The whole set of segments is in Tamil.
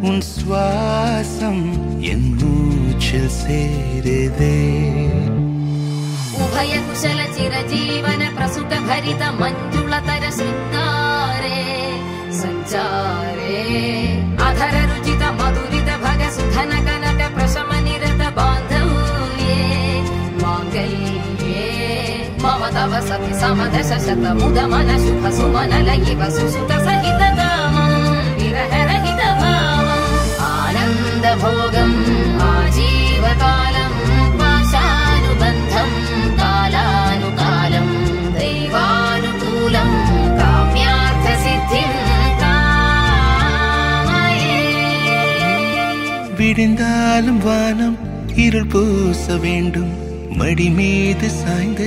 உன் சுவாசம் என் மூச்சில் சேருதே உபய குஷல சிரஜீவன பிரசுக பரித மஞ்சுளதர சிருங்காரே சஞ்சாரே அதர ருச்சித மதுரித பக சுதன கனக பிரசம நிரத பாந்தவ்யே மாங்கல்யே மம தவ சதி சமதச சத முத மன சுப சுமன லயிவ சுசுத சகித தாமம் விரஹ ரஹித பாவம் ஆனந்த போகம் ஆஜீவகாலம் பாஷானுபந்தம் காலானுகாலம் தெய்வானுகூலம் காம்யார்த்த சித்திம் காமயே விடிந்தாலும் வானம் இருள் பூச வேண்டும் மடி மீது சாய்ந்து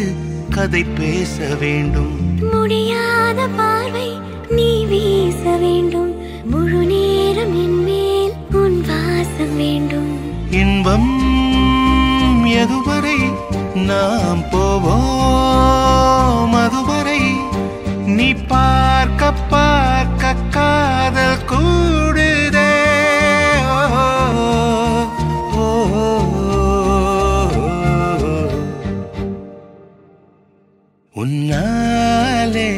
கதை பேச வேண்டும் முடியாத பார்வை நீ வீச வேண்டும் முழு நேரம் என் மேல் உன் வாசம் வேண்டும் இன்பம் எதுவரை நாம் போவோம் அதுவரை நீ பார்க்க பார்க்க காதல் கூடுதே உன்னாலே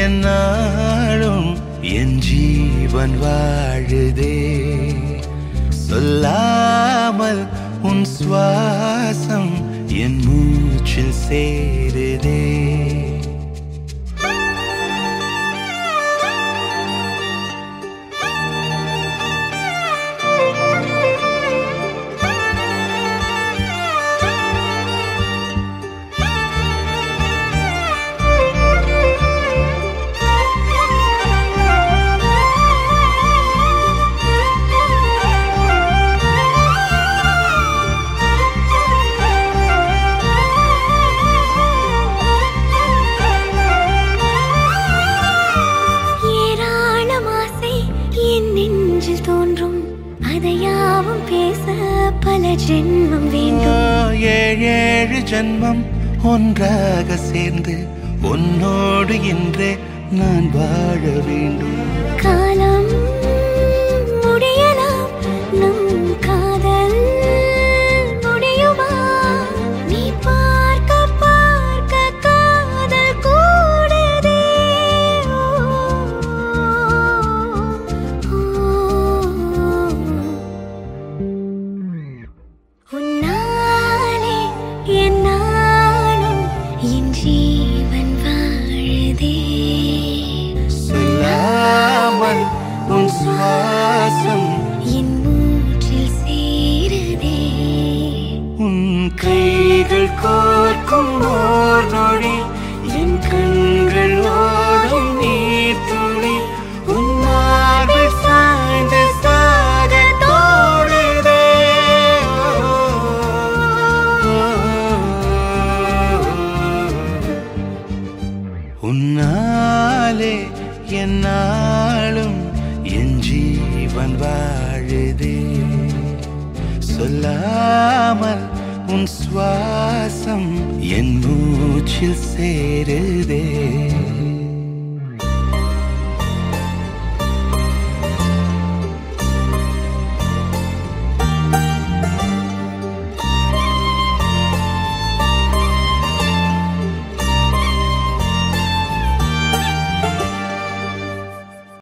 என்னாலும் என் ஜீவன் வாழுதே சொல்லாமல் உன் சுவாசம் என் மூச்சில் சேருதே ஜென்மம் வேண்டும் ஏழு ஜென்மம் ஒன்றாக சேர்ந்து உன்னோடு இன்றே நான் வாழ வேண்டும் காலம் முடியலாம் நம் காதல் முடியுமா நீ பார்க்க பார்க்க காதல் கூடுதே உன்னாலே என்னாலும் என் ஜீவன் வாழுதே சொல்லாமல் உன் சுவாசம் என் மூச்சில் சேருதே உன் கைகள் கோர்க்கும் ஓர் நொடி என் கண்கள் ஓடும் நீர் துளி உன் மார்பில் சாய்ந்து சாக தோடுதே உன்னாலே என்னாலும் என் ஜீவன் வாழுதே சொல்லாமல் உன் சுவாசம் என் மூச்சில் சேருதே